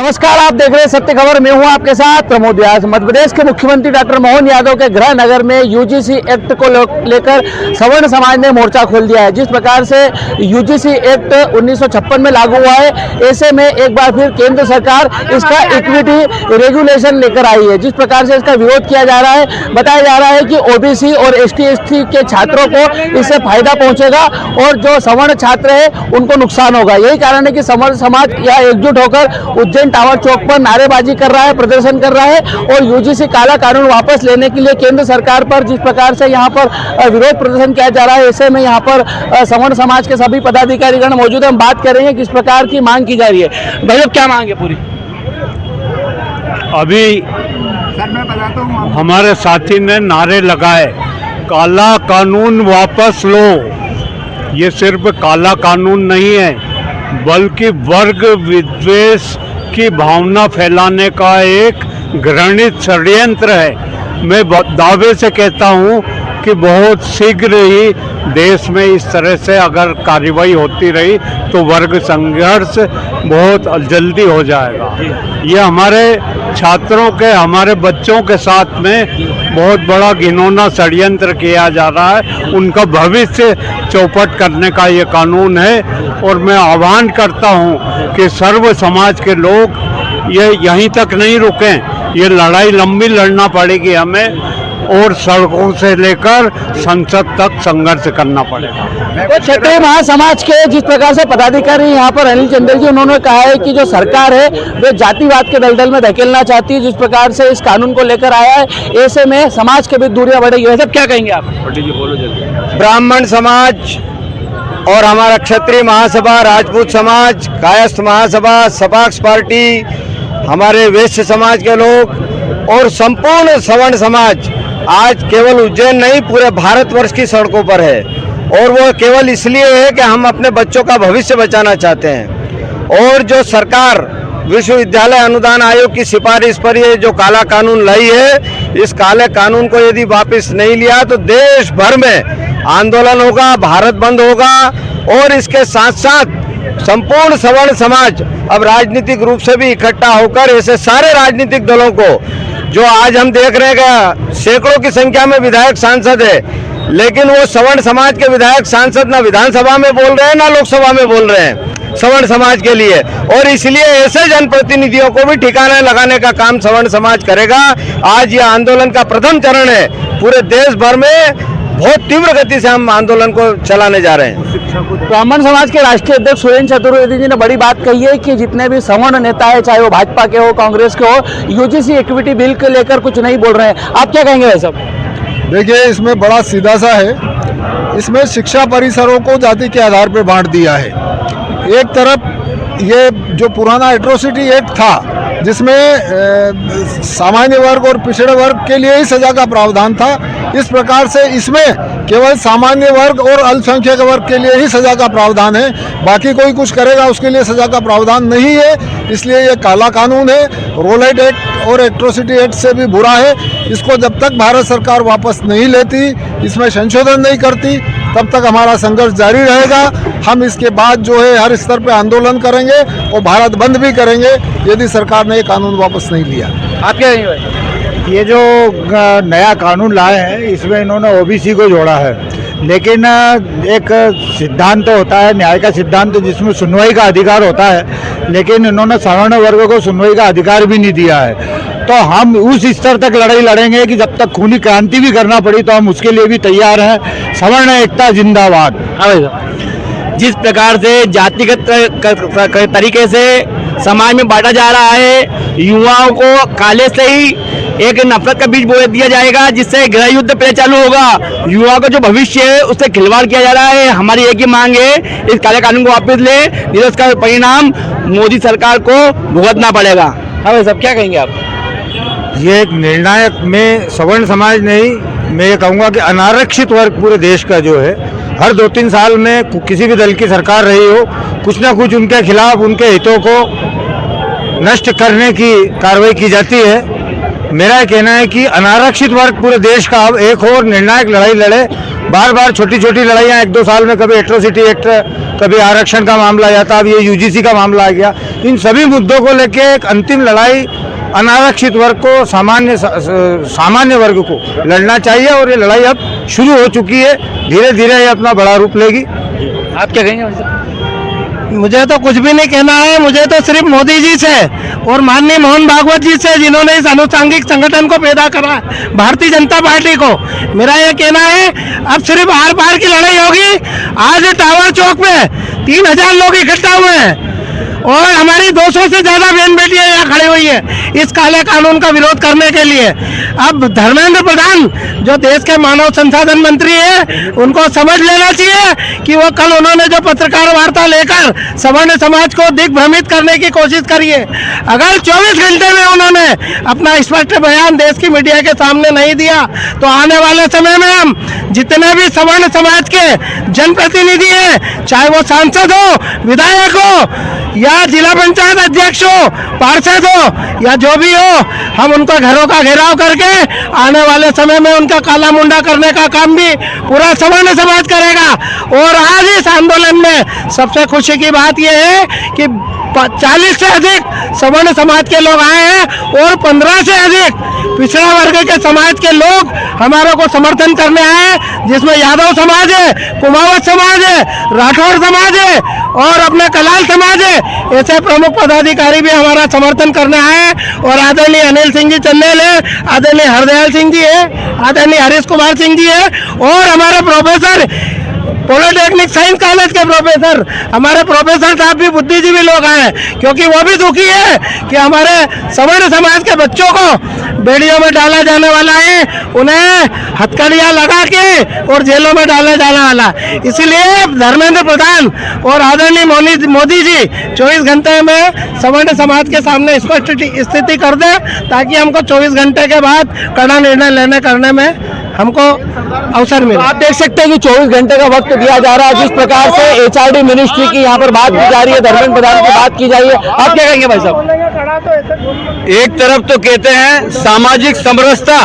नमस्कार, आप देख रहे हैं सत्य खबर। मैं हूं आपके साथ प्रमोद व्यास। मध्य प्रदेश के मुख्यमंत्री डॉक्टर मोहन यादव के गृह नगर में यूजीसी एक्ट को लेकर सवर्ण समाज ने मोर्चा खोल दिया है। जिस प्रकार से यूजीसी एक्ट 1956 में लागू हुआ है, ऐसे में एक बार फिर केंद्र सरकार इसका इक्विटी रेगुलेशन लेकर आई है। जिस प्रकार से इसका विरोध किया जा रहा है, बताया जा रहा है कि ओबीसी और एसटी के छात्रों को इससे फायदा पहुंचेगा और जो सवर्ण छात्र है उनको नुकसान होगा। यही कारण है कि सवर्ण समाज यहाँ एकजुट होकर उज्जैन टावर चौक पर नारेबाजी कर रहा है, प्रदर्शन कर रहा है और यूजीसी काला कानून वापस लेने के लिए केंद्र सरकार पर जिस प्रकार से यहाँ पर विरोध प्रदर्शन किया जा रहा है, ऐसे में यहाँ पर सवर्ण समाज के सभी पदाधिकारीगण मौजूद हैं। हम बात करेंगे किस प्रकार की मांग की जा रही है। भैया क्या मांग है पूरी? अभी हमारे साथी ने नारे लगाए, काला कानून वापस लो। ये सिर्फ काला कानून नहीं है, बल्कि वर्ग विद्वेष की भावना फैलाने का एक घृणित षड्यंत्र है। मैं दावे से कहता हूँ कि बहुत शीघ्र ही देश में इस तरह से अगर कार्रवाई होती रही तो वर्ग संघर्ष बहुत जल्दी हो जाएगा। ये हमारे छात्रों के, हमारे बच्चों के साथ में बहुत बड़ा घिनौना षड्यंत्र किया जा रहा है। उनका भविष्य चौपट करने का ये कानून है और मैं आह्वान करता हूँ कि सर्व समाज के लोग ये यहीं तक नहीं रुकें। ये लड़ाई लंबी लड़ना पड़ेगी हमें और सड़कों से लेकर संसद तक संघर्ष करना पड़ेगा। तो क्षत्रिय महासमाज के जिस प्रकार से पदाधिकारी यहाँ पर अनिल चंदेल जी, उन्होंने कहा है कि जो सरकार है वे जातिवाद के दलदल में धकेलना चाहती है। जिस प्रकार से इस कानून को लेकर आया है, ऐसे में समाज के बीच दूरियां बढ़ेगी। वैसे क्या कहेंगे आप? ब्राह्मण समाज और हमारा क्षत्रिय महासभा, राजपूत समाज, कायस्थ महासभा, सपाक्स पार्टी, हमारे वैश्य समाज के लोग और संपूर्ण सवर्ण समाज आज केवल उज्जैन नहीं पूरे भारतवर्ष की सड़कों पर है। और वो केवल इसलिए है कि हम अपने बच्चों का भविष्य बचाना चाहते हैं। और जो सरकार विश्वविद्यालय अनुदान आयोग की सिफारिश पर ये जो काला कानून लाई है, इस काले कानून को यदि वापस नहीं लिया तो देश भर में आंदोलन होगा, भारत बंद होगा। और इसके साथ साथ संपूर्ण सवर्ण समाज अब राजनीतिक रूप से भी इकट्ठा होकर ऐसे सारे राजनीतिक दलों को, जो आज हम देख रहे हैं कि सैकड़ों की संख्या में विधायक सांसद है, लेकिन वो सवर्ण समाज के विधायक सांसद ना विधानसभा में बोल रहे हैं ना लोकसभा में बोल रहे हैं सवर्ण समाज के लिए। और इसलिए ऐसे जनप्रतिनिधियों को भी ठिकाने लगाने का काम सवर्ण समाज करेगा। आज ये आंदोलन का प्रथम चरण है। पूरे देश भर में बहुत तीव्र गति से हम आंदोलन को चलाने जा रहे हैं। ब्राह्मण समाज के राष्ट्रीय अध्यक्ष सुरेंद्र चतुर्वेदी जी ने बड़ी बात कही है कि जितने भी सवर्ण नेता है, चाहे वो भाजपा के हो, कांग्रेस के हो, यूजीसी इक्विटी बिल को लेकर कुछ नहीं बोल रहे हैं। आप क्या कहेंगे वैसे? देखिए, इसमें बड़ा सीधा सा है। इसमें शिक्षा परिसरों को जाति के आधार पर बांट दिया है। एक तरफ ये जो पुराना एट्रोसिटी एक्ट था, जिसमें सामान्य वर्ग और पिछड़े वर्ग के लिए ही सजा का प्रावधान था, इस प्रकार से इसमें केवल सामान्य वर्ग और अल्पसंख्यक वर्ग के लिए ही सजा का प्रावधान है। बाकी कोई कुछ करेगा उसके लिए सजा का प्रावधान नहीं है। इसलिए ये काला कानून है। रोलेट एक्ट और एट्रोसिटी एक्ट से भी बुरा है। इसको जब तक भारत सरकार वापस नहीं लेती, इसमें संशोधन नहीं करती, तब तक हमारा संघर्ष जारी रहेगा। हम इसके बाद जो है हर स्तर पर आंदोलन करेंगे और भारत बंद भी करेंगे यदि सरकार ने ये कानून वापस नहीं लिया। आप क्या कहेंगे? ये जो नया कानून लाए हैं, इसमें इन्होंने ओबीसी को जोड़ा है, लेकिन एक सिद्धांत तो होता है, न्याय का सिद्धांत, जिसमें सुनवाई का अधिकार होता है, लेकिन इन्होंने सवर्ण वर्ग को सुनवाई का अधिकार भी नहीं दिया है। तो हम उस स्तर तक लड़ाई लड़ेंगे कि जब तक खूनी क्रांति भी करना पड़ी तो हम उसके लिए भी तैयार हैं। सवर्ण एकता जिंदाबाद। जिस प्रकार से जातिगत तरीके से समाज में बांटा जा रहा है, युवाओं को काले से ही एक नफरत का बीज बो दिया जाएगा, जिससे गृह युद्ध पहले चालू होगा। युवा का जो भविष्य है उससे खिलवाड़ किया जा रहा है। हमारी एक ही मांग है, इस काले कानून को वापस ले, जिसका परिणाम मोदी सरकार को भुगतना पड़ेगा। हाँ सब क्या कहेंगे आप? ये एक निर्णायक में सवर्ण समाज नहीं, मैं ये कहूँगा कि अनारक्षित वर्ग पूरे देश का जो है, हर 2-3 साल में किसी भी दल की सरकार रही हो, कुछ ना कुछ उनके खिलाफ, उनके हितों को नष्ट करने की कार्रवाई की जाती है। मेरा कहना है कि अनारक्षित वर्ग पूरे देश का अब एक और निर्णायक लड़ाई लड़े बार बार छोटी छोटी लड़ाइयाँ 1-2 साल में, कभी एट्रोसिटी एक्ट, कभी आरक्षण का मामला आ जाता, अब ये यूजीसी का मामला आ गया। इन सभी मुद्दों को लेके एक अंतिम लड़ाई अनारक्षित वर्ग को, सामान्य वर्ग को लड़ना चाहिए और ये लड़ाई अब शुरू हो चुकी है। धीरे धीरे ये अपना बड़ा रूप लेगी। आप क्या कहेंगे भाई साहब? मुझे तो कुछ भी नहीं कहना है, मुझे तो सिर्फ मोदी जी से और माननीय मोहन भागवत जी से, जिन्होंने इस अनुसांगिक संगठन को पैदा करा, भारतीय जनता पार्टी को, मेरा ये कहना है अब सिर्फ आर पार की लड़ाई होगी। आज टावर चौक में 3000 लोग इकट्ठा हुए हैं और हमारी 200 से ज्यादा बहन बेटियां यहाँ खड़ी हुई है इस काले कानून का विरोध करने के लिए। अब धर्मेंद्र प्रधान जो देश के मानव संसाधन मंत्री है, उनको समझ लेना चाहिए कि वो कल उन्होंने जो पत्रकार वार्ता लेकर सवर्ण समाज को दिग्भ्रमित करने की कोशिश करी है, अगर 24 घंटे में उन्होंने अपना स्पष्ट बयान देश की मीडिया के सामने नहीं दिया तो आने वाले समय में हम जितने भी सवर्ण समाज के जनप्रतिनिधि हैं, चाहे वो सांसद हो, विधायक हो या जिला पंचायत अध्यक्ष हो, पार्षद हो या जो भी हो, हम उनका घरों का घेराव करके आने वाले समय में उनका काला मुंडा करने का काम भी पूरा सवर्ण समाज करेगा। और आज इस आंदोलन में सबसे खुशी की बात यह है कि 40 से अधिक सवर्ण समाज के लोग आए हैं और 15 से अधिक पिछड़ा वर्ग के समाज के लोग हमारे को समर्थन करने आए हैं, जिसमें यादव समाज है, कुमावत समाज है, राठौर समाज है और अपने कलाल समाज है। ऐसे प्रमुख पदाधिकारी भी हमारा समर्थन करने आए हैं और आदरणीय अनिल सिंह जी चंदेल है, आदरणीय हरदयाल सिंह जी है, आदरणीय हरीश कुमार सिंह जी है और हमारे प्रोफेसर पॉलिटेक्निक साइंस कॉलेज के प्रोफेसर, हमारे प्रोफेसर साहब भी बुद्धिजीवी लोग आए, क्योंकि वो भी दुखी है कि हमारे सवर्ण समाज के बच्चों को बेड़ियों में डाला जाने वाला है, उन्हें हथकड़ियां लगा के और जेलों में डाला जाने वाला। इसलिए धर्मेंद्र प्रधान और आदरणीय मोदी जी 24 घंटे में सवर्ण समाज के सामने स्पष्ट स्थिति कर दे, ताकि हमको 24 घंटे के बाद कड़ा निर्णय करने में हमको अवसर मिले। आप देख सकते हैं कि 24 घंटे का वक्त दिया जा रहा है। जिस प्रकार से एचआरडी मिनिस्ट्री की यहाँ पर बात की जा रही है, धर्मेंद्र प्रधान की बात की जा रही है, आप क्या कहेंगे भाई साहब? एक तरफ तो कहते हैं सामाजिक समरसता,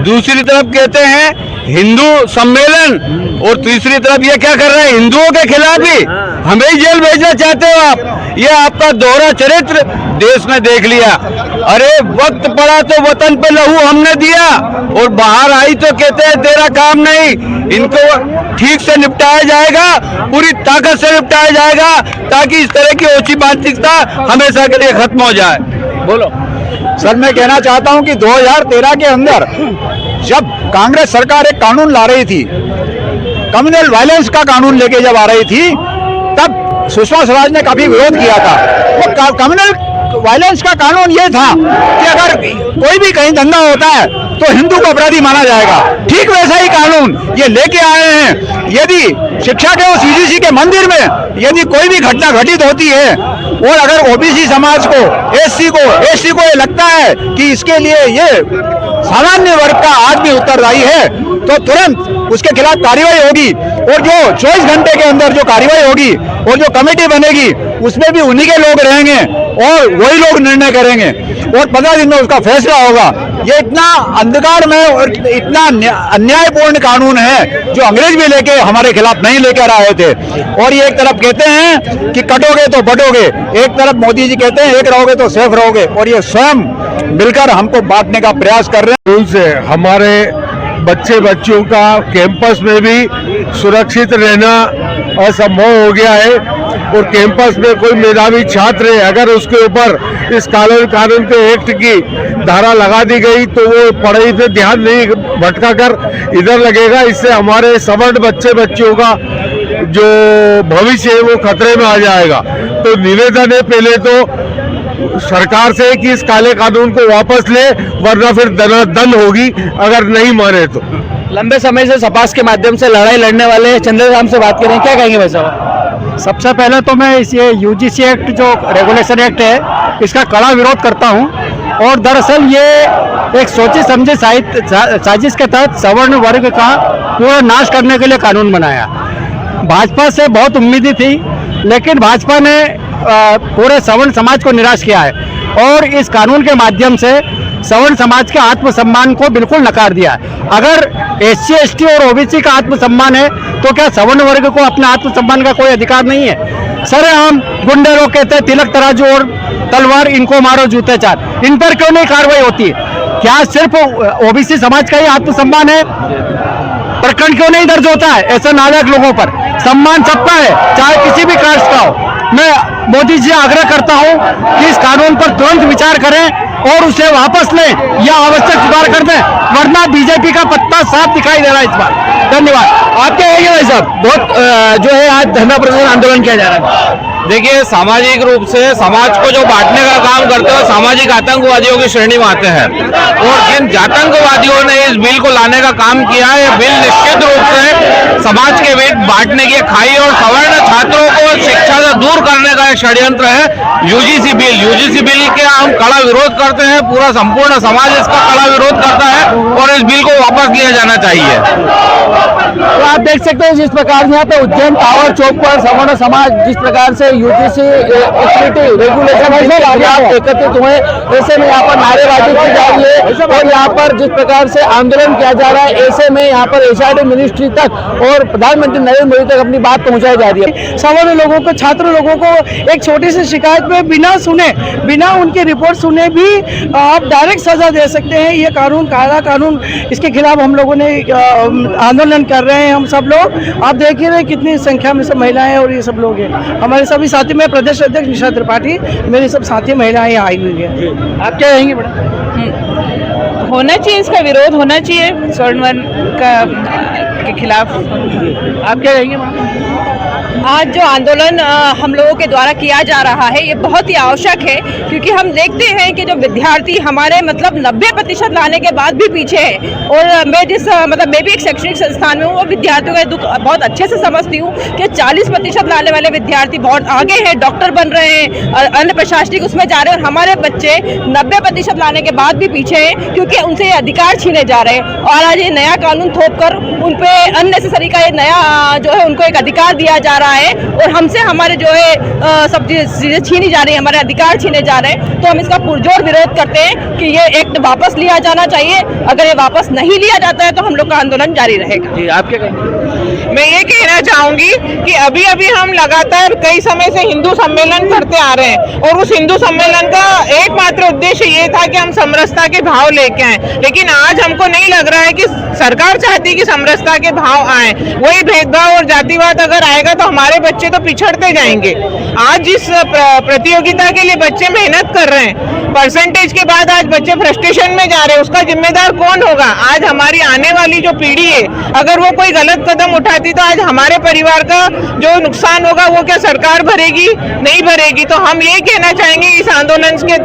दूसरी तरफ कहते हैं हिंदू सम्मेलन और तीसरी तरफ ये क्या कर रहे हैं, हिंदुओं के खिलाफ ही हमें ही जेल भेजना चाहते हो आप। ये आपका दोहरा चरित्र देश में देख लिया। अरे वक्त पड़ा तो वतन पे लहू हमने दिया और बाहर आई तो कहते हैं तेरा काम नहीं। इनको ठीक से निपटाया जाएगा, पूरी ताकत से निपटाया जाएगा, ताकि इस तरह की ओछी मानसिकता हमेशा के लिए खत्म हो जाए। बोलो सर, मैं कहना चाहता हूं कि 2013 के अंदर जब कांग्रेस सरकार एक कानून ला रही थी, कम्युनल वायलेंस का कानून लेके जब आ रही थी, तब सुषमा स्वराज ने काफी विरोध किया था। वो कम्युनल वायलेंस का कानून ये था कि अगर कोई भी कहीं दंगा होता है तो हिंदू को अपराधी माना जाएगा। ठीक वैसा ही कानून ये लेके आए हैं। यदि शिक्षा के उस यूजीसी के मंदिर में यदि कोई भी घटना घटित होती है और अगर ओबीसी समाज को, एससी को ये लगता है कि इसके लिए ये सामान्य वर्ग का आदमी उत्तरदायी है, तो तुरंत उसके खिलाफ कार्रवाई होगी और जो 24 घंटे के अंदर जो कार्रवाई होगी और जो कमेटी बनेगी उसमें भी उन्हीं के लोग रहेंगे और वही लोग निर्णय करेंगे और 15 दिन में उसका फैसला होगा। ये इतना अंधकार में और इतना अन्यायपूर्ण कानून है जो अंग्रेज भी लेके हमारे खिलाफ नहीं लेकर आए थे। और ये एक तरफ कहते हैं कि कटोगे तो बटोगे, एक तरफ मोदी जी कहते हैं एक रहोगे तो सेफ रहोगे, और ये स्वयं मिलकर हमको बांटने का प्रयास कर रहे हैं। उनसे हमारे बच्चों का कैंपस में भी सुरक्षित रहना असंभव हो गया है और कैंपस में कोई मेधावी छात्र है, अगर उसके ऊपर इस कानून के एक्ट की धारा लगा दी गई तो वो पढ़ाई पे ध्यान नहीं भटका कर इधर लगेगा। इससे हमारे सवर्ण बच्चों का जो भविष्य है वो खतरे में आ जाएगा। तो निवेदन है पहले तो सरकार से कि इस काले कानून को वापस ले, वरना फिर दंड होगी अगर नहीं माने तो। लंबे समय से सपास के माध्यम से लड़ाई लड़ने वाले चंद्र राम से बात करें, क्या कहेंगे भाई साहब? सबसे पहले तो मैं इस ये यूजीसी एक्ट जो रेगुलेशन एक्ट है इसका कड़ा विरोध करता हूं और दरअसल ये एक सोची समझी साजिश के तहत सवर्ण वर्ग का पूरा नाश करने के लिए कानून बनाया। भाजपा से बहुत उम्मीदें थी, लेकिन भाजपा ने पूरे सवर्ण समाज को निराश किया है और इस कानून के माध्यम से सवर्ण समाज के आत्मसम्मान को बिल्कुल नकार दिया है। अगर SC ST और OBC का आत्मसम्मान है तो क्या सवर्ण वर्ग को अपने आत्मसम्मान का कोई अधिकार नहीं है? सरेआम गुंडे लोग कहते हैं तिलक तराजू और तलवार, इनको मारो जूते चार, इन पर क्यों नहीं कार्रवाई होती है? क्या सिर्फ OBC समाज का ही आत्मसम्मान है? प्रकरण क्यों नहीं दर्ज होता है ऐसे नालायक लोगों पर? सम्मान सबका है, चाहे किसी भी कास्ट का हो। मैं मोदी जी से आग्रह करता हूं कि इस कानून पर तुरंत विचार करें और उसे वापस लें या आवश्यक सुधार कर दें, वरना बीजेपी का पत्ता साफ दिखाई दे रहा है इस बार। धन्यवाद। आप क्या कहेंगे भाई साहब? बहुत जो है आज धरना प्रदर्शन आंदोलन किया जा रहा है। देखिए, सामाजिक रूप से समाज को जो बांटने का काम करते हैं सामाजिक आतंकवादियों की श्रेणी में आते हैं, और जिन आतंकवादियों ने इस बिल को लाने का काम किया है, ये बिल निश्चित रूप से समाज के बीच बांटने की खाई और सवर्ण छात्रों को शिक्षा से दूर करने का एक षड्यंत्र है। यूजीसी बिल के हम कड़ा विरोध करते हैं, पूरा संपूर्ण समाज इसका कड़ा विरोध करता है और इस बिल को वापस लिया जाना चाहिए। तो आप देख सकते हैं जिस प्रकार से यहाँ पे उज्जैन टावर चौक पर सवर्ण समाज जिस प्रकार से यूजीसी इक्विटी रेगुलेशन एकत्रित हुए, ऐसे में यहाँ पर नारेबाजी की जा रही है और यहाँ पर जिस प्रकार से आंदोलन किया जा रहा है, ऐसे में यहाँ पर एचआरडी मिनिस्ट्री तक और प्रधानमंत्री नरेंद्र मोदी तक अपनी बात पहुंचाई जा रही है। सवर्ण लोगों को, छात्र लोगों को एक छोटी सी शिकायत में बिना सुने, बिना उनकी रिपोर्ट सुने भी आप डायरेक्ट सजा दे सकते हैं। ये कानून, काला कानून, इसके खिलाफ हम लोगों ने आंदोलन कर रहे हैं। हम सब लोग, आप देख ही रहे कितनी संख्या में सब महिलाएं और ये सब लोग हैं। हमारे सभी साथी में प्रदेश अध्यक्ष निशा त्रिपाठी, मेरी सब साथी महिलाएं आई हुई है। आप क्या कहेंगे मैडम? होना चाहिए, इसका विरोध होना चाहिए स्वर्ण वर्ण के खिलाफ। आप क्या कहेंगे मैडम? आज जो आंदोलन हम लोगों के द्वारा किया जा रहा है ये बहुत ही आवश्यक है, क्योंकि हम देखते हैं कि जो विद्यार्थी हमारे मतलब 90% लाने के बाद भी पीछे है। और मैं मैं भी एक शैक्षणिक संस्थान में हूँ और विद्यार्थियों का दुख बहुत अच्छे से समझती हूँ कि 40% लाने वाले विद्यार्थी बहुत आगे हैं, डॉक्टर बन रहे हैं, अन्य प्रशासनिक उसमें जा रहे हैं, और हमारे बच्चे 90% लाने के बाद भी पीछे हैं क्योंकि उनसे ये अधिकार छीने जा रहे हैं। और आज ये नया कानून थोप कर उन पर अननेसेसरी का ये नया जो है उनको एक अधिकार दिया जा रहा है और हमसे हमारे जो है सब चीजें छीनी जा रही है, हमारे अधिकार छीने जा रहे हैं। तो हम इसका पुरजोर विरोध करते हैं कि ये एक्ट वापस लिया जाना चाहिए। अगर ये वापस नहीं लिया जाता है तो हम लोग का आंदोलन जारी रहेगा। जी, आप क्या कहेंगे? मैं ये कहना चाहूंगी कि अभी अभी हम लगातार कई समय से हिंदू सम्मेलन करते आ रहे हैं और उस हिंदू सम्मेलन का एकमात्र उद्देश्य ये था कि हम समरसता के भाव लेके आए, लेकिन आज हमको नहीं लग रहा है कि सरकार चाहती है कि समरसता के भाव आए। वही भेदभाव और जातिवाद अगर आएगा तो हमारे बच्चे तो पिछड़ते जाएंगे। आज जिस प्रतियोगिता के लिए बच्चे मेहनत कर रहे हैं, परसेंटेज के बाद आज बच्चे फ्रस्ट्रेशन में जा रहे हैं, उसका जिम्मेदार कौन होगा? आज हमारी आने वाली जो पीढ़ी है, अगर वो कोई गलत कदम उठाती तो आज हमारे परिवार का जो नुकसान होगा वो क्या सरकार भरेगी? नहीं भरेगी। तो हम ये कहना चाहेंगे इस आंदोलन के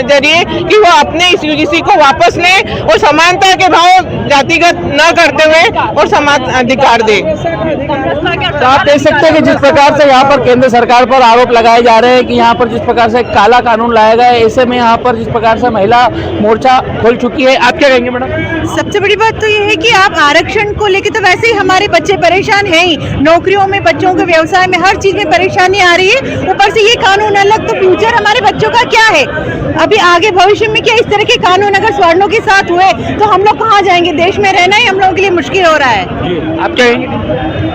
जरिए कि वो अपने इस यूजीसी को वापस लें और समानता के भाव जातिगत न करते हुए और समान अधिकार दे। तो आप देख सकते हैं कि जिस प्रकार से यहाँ पर केंद्र सरकार पर आरोप लगाए जा रहे हैं कि यहाँ पर जिस प्रकार से काला कानून लाया गया है, ऐसे में यहाँ पर जिस प्रकार से महिला मोर्चा खोल चुकी है। आप क्या कहेंगे मैडम? सबसे बड़ी बात तो ये है कि आप आरक्षण को लेकर तो वैसे ही हमारे बच्चे परेशान हैं ही, नौकरियों में, बच्चों के व्यवसाय में, हर चीज में परेशानी आ रही है। ऊपर से ये कानून अलग, तो फ्यूचर हमारे बच्चों का क्या है? अभी आगे भविष्य में क्या इस तरह के कानून अगर स्वर्णों के साथ हुए तो हम लोग कहाँ जाएंगे? देश में रहना ही हम लोगों के लिए मुश्किल हो रहा है। आप क्या कहेंगे?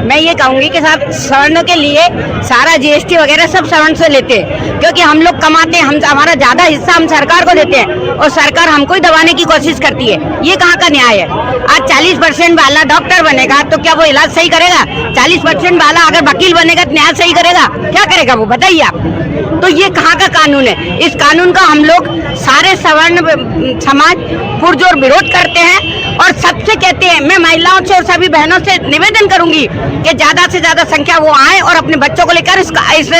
मैं ये कहूँगी कि साहब सवर्णों के लिए सारा जीएसटी वगैरह सब सवर्ण से लेते हैं, क्योंकि हम लोग कमाते हैं, हम हमारा ज्यादा हिस्सा हम सरकार को देते हैं और सरकार हमको ही दबाने की कोशिश करती है। ये कहाँ का न्याय है? आज 40% वाला डॉक्टर बनेगा तो क्या वो इलाज सही करेगा? 40% वाला अगर वकील बनेगा तो न्याय सही करेगा? क्या करेगा वो, बताइए आप। तो ये कहाँ का कानून है? इस कानून का हम लोग सारे सवर्ण समाज पुरजोर विरोध करते हैं और सबसे कहते हैं, मैं महिलाओं से और सभी बहनों से निवेदन करूंगी कि ज्यादा से ज्यादा संख्या वो आए और अपने बच्चों को लेकर इस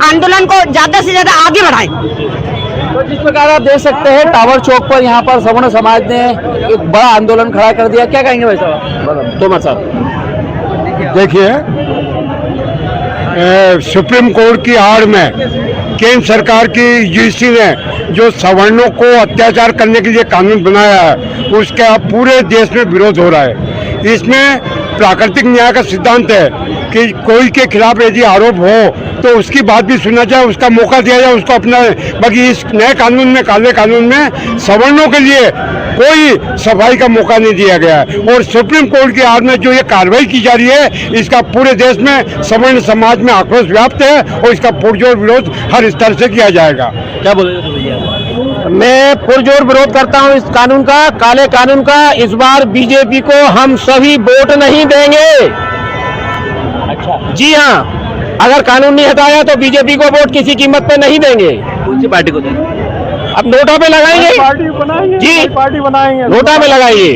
आंदोलन को ज्यादा से ज्यादा आगे बढ़ाएं। तो जिस प्रकार आप देख सकते हैं टावर चौक पर यहाँ पर सवर्ण समाज ने एक बड़ा आंदोलन खड़ा कर दिया। क्या कहेंगे भाई साहब? तोमर साहब, देखिए, सुप्रीम कोर्ट की आड़ में केंद्र सरकार की यूजीसी ने जो सवर्णों को अत्याचार करने के लिए कानून बनाया है, उसका पूरे देश में विरोध हो रहा है। इसमें प्राकृतिक न्याय का सिद्धांत है कि कोई के खिलाफ यदि आरोप हो तो उसकी बात भी सुनना चाहिए, उसका मौका दिया जाए उसको अपना। बाकी इस नए कानून में, काले कानून में सवर्णों के लिए कोई सफाई का मौका नहीं दिया गया है। और सुप्रीम कोर्ट की आड़ में जो ये कार्रवाई की जा रही है, इसका पूरे देश में सवर्ण समाज में आक्रोश व्याप्त है और इसका पुरजोर विरोध हर स्तर से किया जाएगा। क्या बोलेंगे भैया? मैं पुरजोर विरोध करता हूं इस कानून का, काले कानून का। इस बार बीजेपी को हम सभी वोट नहीं देंगे। अच्छा, जी हाँ, अगर कानून नहीं हटाया तो बीजेपी को वोट किसी कीमत पे नहीं देंगे। कौन सी पार्टी को देंगे? अब नोटा पे लगाएंगे जी, पार्टी बनाएंगे, नोटा पे लगाइए।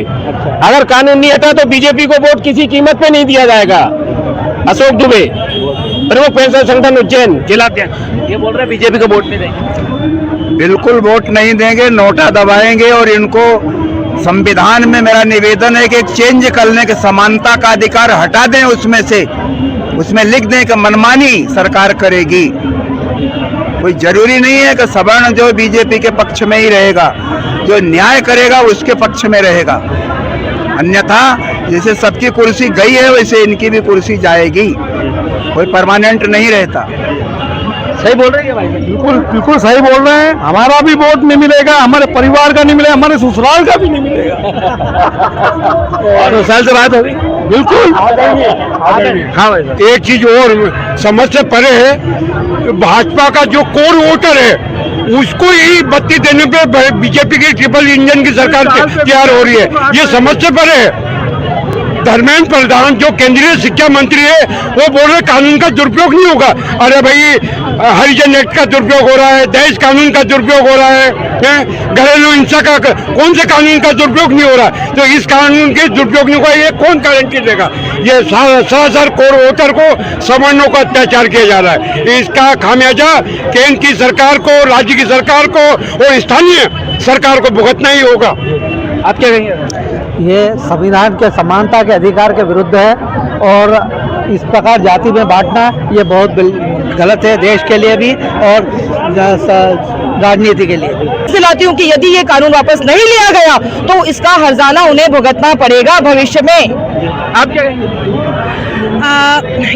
अगर कानून नहीं हटा तो बीजेपी को वोट किसी कीमत पे नहीं दिया जाएगा। अशोक दुबे, प्रमुख पेंशन संगठन उज्जैन, जिला अध्यक्ष। ये बोल रहे बीजेपी को वोट नहीं देंगे। बिल्कुल वोट नहीं देंगे, नोटा दबाएंगे। और इनको संविधान में मेरा निवेदन है कि चेंज करने के समानता का अधिकार हटा दें, उसमें से उसमें लिख दें कि मनमानी सरकार करेगी। कोई जरूरी नहीं है कि सवर्ण जो बीजेपी के पक्ष में ही रहेगा, जो न्याय करेगा उसके पक्ष में रहेगा। अन्यथा जैसे सबकी कुर्सी गई है वैसे इनकी भी कुर्सी जाएगी, कोई परमानेंट नहीं रहता। सही बोल रहे हैं भाई? बिल्कुल बिल्कुल सही बोल रहे हैं। हमारा भी वोट नहीं मिलेगा, हमारे परिवार का नहीं मिलेगा, हमारे ससुराल का भी नहीं मिलेगा। और ससुराल से बात होगी? बिल्कुल हाँ भाई। एक चीज और समझ से परे है, भाजपा का जो कोर वोटर है उसको यही बत्ती देने पे बीजेपी की ट्रिपल इंजन की सरकार तैयार हो रही है, ये समझ से परे है। धर्मेंद्र प्रधान जो केंद्रीय शिक्षा मंत्री है वो बोल रहे कानून का दुरुपयोग नहीं होगा। अरे भाई, हरिजन एक्ट का दुरुपयोग हो रहा है, दहेज कानून का दुरुपयोग हो रहा है, घरेलू हिंसा का कौन से कानून का दुरुपयोग नहीं हो रहा है? तो इस कानून के दुरुपयोग नहीं होगा, ये कौन गारंटी देगा? ये सरासर कोर वोटर को, सवर्णों को अत्याचार किया जा रहा है। इसका खामियाजा केंद्र की सरकार को, राज्य की सरकार को और स्थानीय सरकार को भुगतना ही होगा। आप क्या कहेंगे? ये संविधान के समानता के अधिकार के विरुद्ध है और इस प्रकार जाति में बांटना ये बहुत गलत है, देश के लिए भी और राजनीति के लिए भी। दिलाती हूँ कि यदि ये कानून वापस नहीं लिया गया तो इसका हर्जाना उन्हें भुगतना पड़ेगा भविष्य में। आप क्या कहेंगे?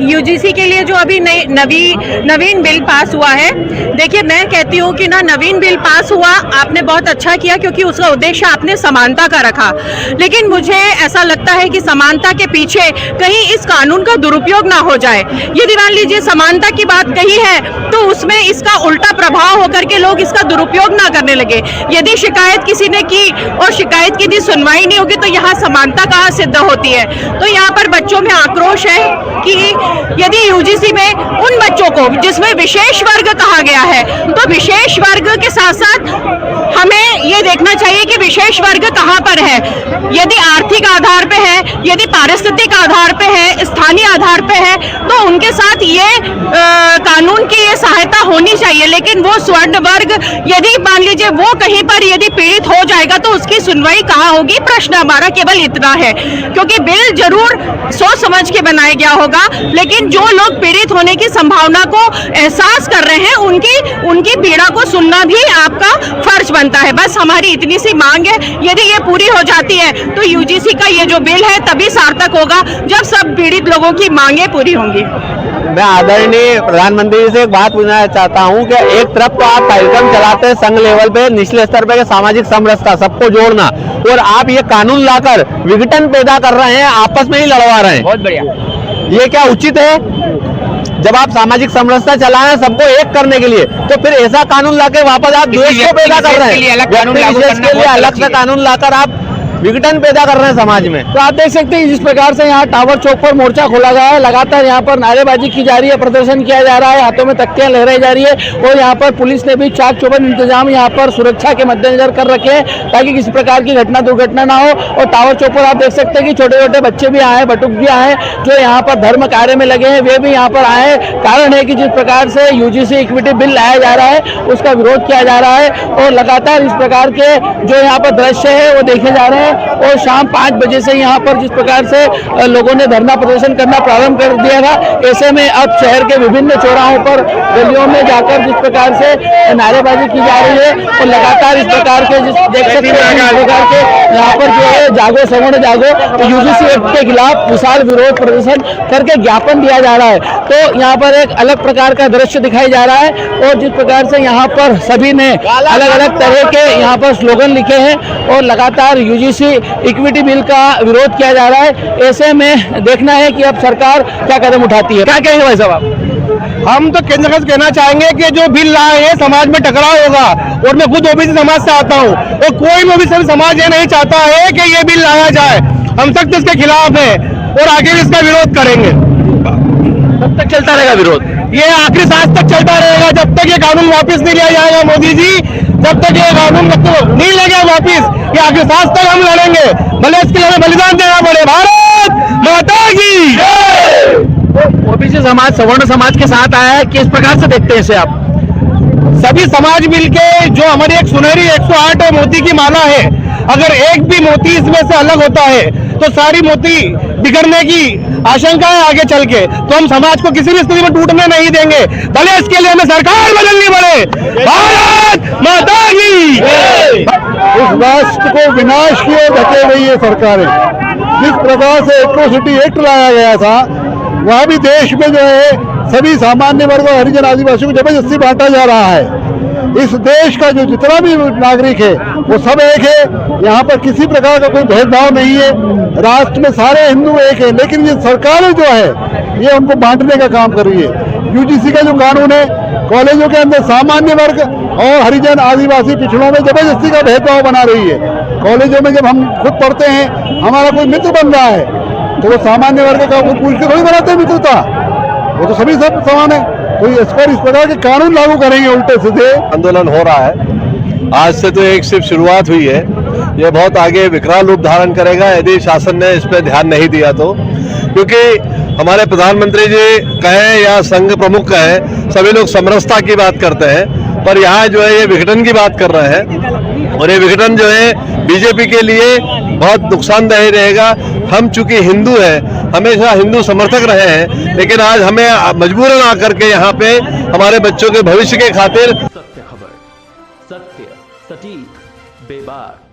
यूजीसी के लिए जो अभी नवीन बिल पास हुआ है, देखिए मैं कहती हूँ कि ना नवीन बिल पास हुआ, आपने बहुत अच्छा किया क्योंकि उसका उद्देश्य आपने समानता का रखा। लेकिन मुझे ऐसा लगता है कि समानता के पीछे कहीं इस कानून का दुरुपयोग ना हो जाए। यदि मान लीजिए समानता की बात कही है तो उसमें इसका उल्टा प्रभाव होकर के लोग इसका दुरुपयोग ना करने लगे। यदि शिकायत किसी ने की और शिकायत की यदि सुनवाई नहीं होगी तो यहाँ समानता कहाँ सिद्ध होती है? तो यहाँ पर बच्चों में आक्रोश है कि यदि यूजीसी में उन बच्चों को जिसमें विशेष वर्ग कहा गया है, तो विशेष वर्ग के साथ साथ हमें ये देखना चाहिए कि विशेष वर्ग कहाँ पर है। यदि आर्थिक आधार पे है, यदि पारिस्थितिक आधार पे है, स्थानीय आधार पे है, तो उनके साथ ये कानून की ये सहायता होनी चाहिए। लेकिन वो स्वर्ण वर्ग यदि मान लीजिए वो कहीं पर यदि पीड़ित हो जाएगा तो उसकी सुनवाई कहाँ होगी? प्रश्न हमारा केवल इतना है, क्योंकि बिल जरूर सोच समझ के बनाया गया होगा, लेकिन जो लोग पीड़ित होने की संभावना को एहसास कर रहे हैं उनकी पीड़ा को सुनना भी आपका फर्ज बनता है। बस हमारी इतनी सी मांग है, यदि ये पूरी हो जाती है तो यूजीसी का ये जो बिल है तभी सार्थक होगा जब सब पीड़ित लोगों की मांगे पूरी होंगी। मैं आदरणीय प्रधानमंत्री जी से एक बात पूछना चाहता हूं कि एक तरफ तो आप कार्यक्रम चलाते हैं संघ लेवल पे, निचले स्तर पे सामाजिक समरसता, सबको जोड़ना, और आप ये कानून लाकर विघटन पैदा कर रहे हैं, आपस में ही लड़वा रहे हैं। बहुत बढ़िया। ये क्या उचित है? जब आप सामाजिक समरसता चला रहे हैं सबको एक करने के लिए, तो फिर ऐसा कानून लाकर वापस आप देश को पैदा कर रहे हैं। व्यक्ति के लिए अलग से कानून लाकर आप विघटन पैदा कर रहे हैं समाज में। तो आप देख सकते हैं जिस प्रकार से यहाँ टावर चौक पर मोर्चा खोला गया है, लगातार यहाँ पर नारेबाजी की जा रही है, प्रदर्शन किया जा रहा है, हाथों में तख्तियां लहराई जा रही है, और यहाँ पर पुलिस ने भी चाक चौबंद इंतजाम यहाँ पर सुरक्षा के मद्देनजर कर रखे हैं ताकि किसी प्रकार की घटना दुर्घटना ना हो। और टावर चौक पर आप देख सकते हैं कि छोटे छोटे बच्चे भी आए, बटुक भी आए, जो यहाँ पर धर्म कार्य में लगे हैं, वे भी यहाँ पर आए। कारण है कि जिस प्रकार से यूजीसी इक्विटी बिल लाया जा रहा है उसका विरोध किया जा रहा है, और लगातार इस प्रकार के जो यहाँ पर दृश्य है वो देखे जा रहे हैं। हैं और शाम 5 बजे से यहाँ पर जिस प्रकार से लोगों ने धरना प्रदर्शन करना प्रारंभ कर दिया था, ऐसे में अब शहर के विभिन्न चौराहों पर गलियों में जाकर जिस प्रकार से नारेबाजी की जा रही है और लगातार इस प्रकार के देख सकते हैं इस प्रकार के यहाँ पर जो है जागो सवर्ण जागो यूजीसी एक्ट के खिलाफ विशाल विरोध प्रदर्शन करके ज्ञापन दिया जा रहा है। तो यहाँ पर एक अलग प्रकार का दृश्य दिखाई जा रहा है और जिस प्रकार से यहाँ पर सभी ने अलग अलग तरह के यहाँ पर स्लोगन लिखे हैं और लगातार यूजीसी इक्विटी बिल का विरोध किया जा रहा है। ऐसे में देखना है कि अब सरकार क्या कदम उठाती है। क्या कहेंगे भाई साहब आप? हम तो केंद्र सरकार से कहना चाहेंगे कि जो बिल लाए हैं समाज में टकराव होगा, और मैं खुद ओबीसी समाज से आता हूँ और कोई भी ओबीसी समाज ये नहीं चाहता है कि ये बिल लाया जाए। हम सख्त इसके खिलाफ हैं और आगे भी इसका विरोध करेंगे। कब तक चलता रहेगा विरोध? ये आखिरी सांस तक चलता रहेगा, जब तक ये कानून वापस नहीं लिया जाएगा मोदी जी, जब तक ये कानून नहीं लेगा वापस, ये आखिरी सांस तक हम लड़ेंगे, भले इसके लिए बलिदान देना पड़े। भारत माता की। ओबीसी समाज सवर्ण समाज के साथ आया है, किस प्रकार से देखते हैं इसे आप? सभी समाज मिलके जो हमारी एक सुनहरी 108 मोती की माला है, अगर एक भी मोती इसमें से अलग होता है तो सारी मोती बिगड़ने की आशंका है आगे चल के। तो हम समाज को किसी भी स्थिति में टूटने नहीं देंगे, भले इसके लिए हमें सरकार बदलनी पड़े। भारत माता की। इस राष्ट्र को विनाश की ओर धकेल रही है सरकारें। जिस प्रकार से एट्रोसिटी एक्ट लाया गया था, वह भी देश में जो है सभी सामान्य वर्ग और हरिजन आदिवासियों को जबरदस्ती बांटा जा रहा है। इस देश का जो जितना भी नागरिक है वो सब एक है, यहाँ पर किसी प्रकार का कोई भेदभाव नहीं है, राष्ट्र में सारे हिंदू एक है। लेकिन ये सरकारें जो है ये उनको बांटने का काम कर रही है। यूजीसी का जो कानून है, कॉलेजों के अंदर सामान्य वर्ग और हरिजन आदिवासी पिछड़ों में जबरदस्ती का भेदभाव बना रही है। कॉलेजों में जब हम खुद पढ़ते हैं, हमारा कोई मित्र बन रहा है तो वो सामान्य वर्ग का कोई पूछ के थोड़ी बनाते हैं मित्रता, वो तो सभी सब समान है। तो इस प्रकार के कानून लागू करेंगे उल्टे सीधे। आंदोलन हो रहा है, आज से तो एक सिर्फ शुरुआत हुई है, ये बहुत आगे विकराल रूप धारण करेगा यदि शासन ने इस पर ध्यान नहीं दिया तो। क्योंकि हमारे प्रधानमंत्री जी कहें या संघ प्रमुख कहें, सभी लोग समरसता की बात करते हैं, पर यहाँ जो है ये विघटन की बात कर रहे हैं और ये विघटन जो है बीजेपी के लिए बहुत नुकसानदायी रहेगा। हम चूंकि हिंदू हैं, हमेशा हिंदू समर्थक रहे हैं, लेकिन आज हमें मजबूरन आकर के यहाँ पे हमारे बच्चों के भविष्य के खातिर सत्य खबर, सत्य, सटीक, बेबाक।